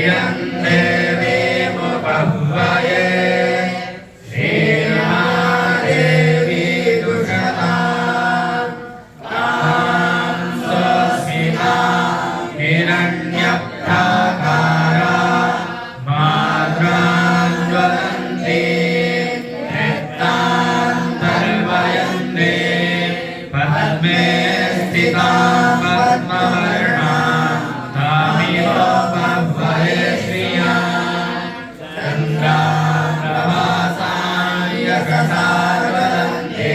श्रियं देवीमुपह्वये श्रीमहादेवी दुषतां तां स्वस्मिता हिरण्यप्राकारा मात्रां ज्वलन्ति नृत्तां तर्वयन्ते पद्मे स्थितां पद्मवर्णां तामिवोपह्वये श्रियां चन्द्रां प्रभासां यशसा ज्वलन्ते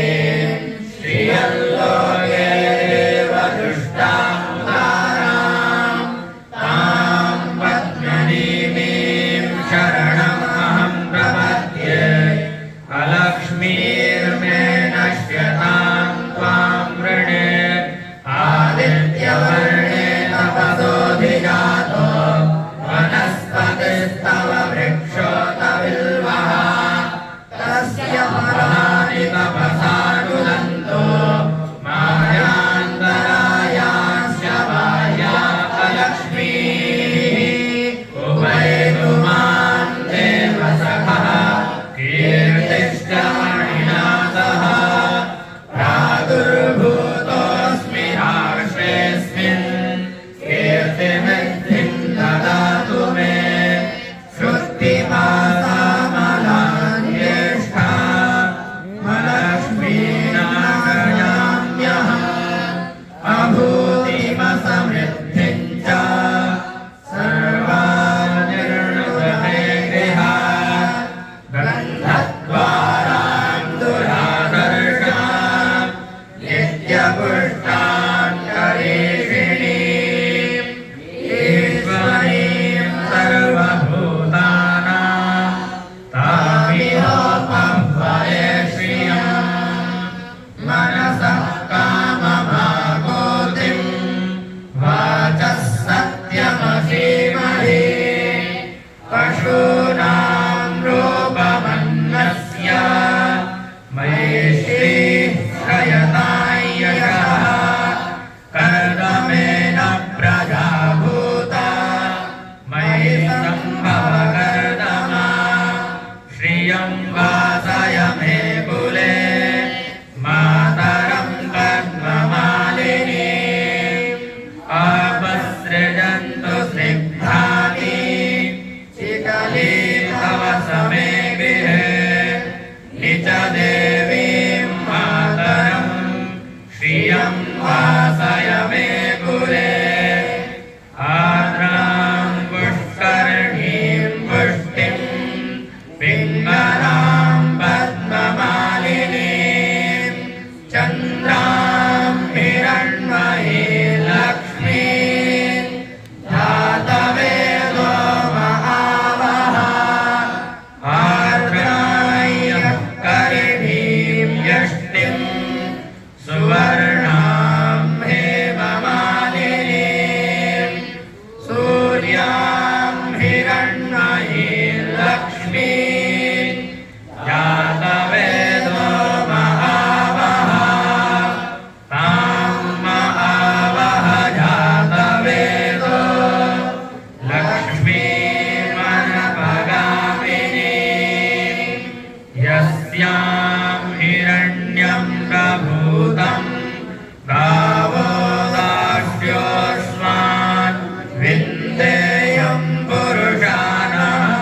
श्रियल्लोके देवदुष्टामुदारां तां पद्मिनीं शरणमहं प्रपद्ये अलक्ष्मीर्मे नश्यतां त्वां वृणे आदित्यवर्णे तपसोऽधिजातो वनस्पतिस्तव वृक्षोतविल्वः तस्य फलानि तपसा रुदन्तो मायान्तरायास्य माया अलक्ष्मीः उभयतु मां देवसखः कीर्तिश्च मणिना सह प्रादुर्भूतोऽस्मि राष्ट्रेऽस्मिन् कीर्तिमिद्धिं ददातु मे श्रुतिमासामलान्येष्ठा मलक्ष्मीनाशयाम्यहम् अभूतिमसमृद्धिं च सर्वानिर्णुदते गृहात् गन्धद्वारां दुरादर्शां नित्यपुष्टां करीषिणीम् ईश्वरीं सर्वभूतानां तामिहोपह्वये श्रियं मनसः कामभागोतिं वाचः सत्यमसीमहि पशूनां रूपमन्नस्य मयि श्रीः श्रयतां यशः कर्दमेन प्रजा भूता मयि सम्भव कर्दमा श्रियं वासय मे कुले मातरं पद्ममालिनीम् आपसृजन्तु स्निग्धानि चिकली तव समे गृहे निज देवीं मातरं श्रियं वासय मे कुले आर्द्रां पुष्करणीं पुष्टिं पिङ्गलां पद्ममालिनीं चन्द्रां हिरण्मयीं लक्ष्मीं जातवेदो महावः आर्द्राय करिणीं यष्टिं सुवर्णां हेममालिनीं सूर्यां हिरण्मयीं लक्ष्मीं जातवेदो महावः तां महावः जातवेदो लक्ष्मीमनपगामिनीं यस्यां हिरण्यं प्रभूतं गावो दास्योऽस्मान् विन्देयं पुरुषाणाम्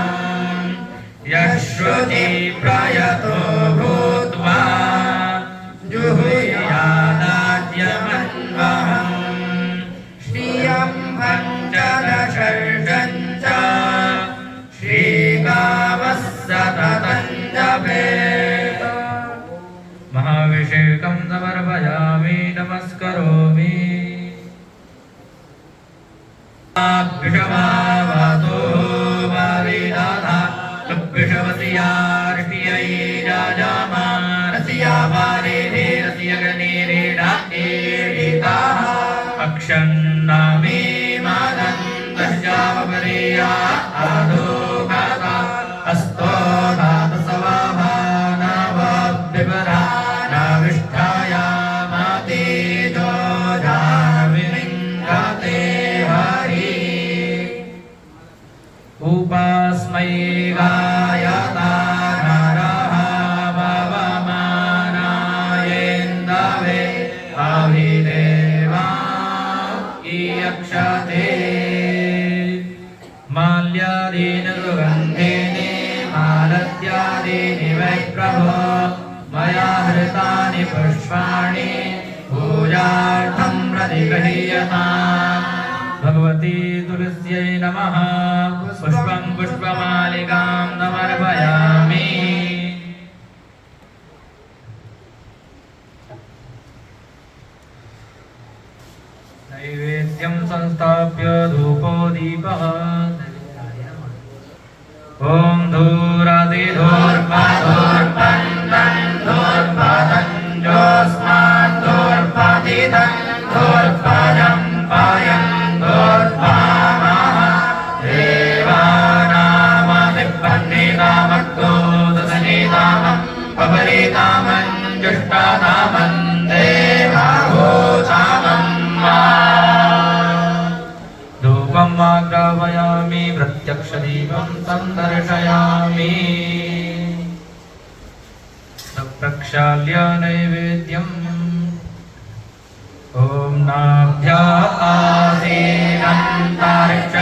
यश्रुति प्रयतो भूत्वा जुहुयादाद्यमन्वहम् श्रियं पञ्चदशर्षं च श्रीगावः सततं जपेत् महाभिषेकं समर्पयामि नमस्करोमि विषमावतो वारिदाधा विषवसियार्ष्टियै राजामा रसिया वारेधे रसियगणेरेडाः अक्षन्नामी मादन्तश्चावपरेया आदो गाता अस्तो धातसवाभानावद्विपरा नाविष्ठाया मातेजो जानविनिङ्गाते हरि उपास्मै गायता नरः पवमानायेन्दवे अभिदेवा ईयक्षते माल्यादीनि सुगन्धीनि मालत्यादीनि वै प्रभो मया हृतानि पुष्पाणि पूजार्थं प्रतिगृह्यताम् भगवती तुलस्यै नमः पुष्पं पुष्पमालिकां समर्पयामि नैवेद्यं संस्थाप्य धूपो दीपः ॐ धूरादिधूर्पधूर्पन्दं धूर्पदञ्जोऽस्मान् धूर्पदिदं धूर्पदं पायं धूर्पामः देवानामधिपन्निकामक्रोदसनिकामं पवरिकामं जुष्टाकामं देवाभूतामं धूपम् आग्रापयामि प्रत्यक्षदीपं सन्दर्शयामि प्रक्षाल्य नैवेद्यम् ॐ नाभ्या आसीनन्तार्क्ष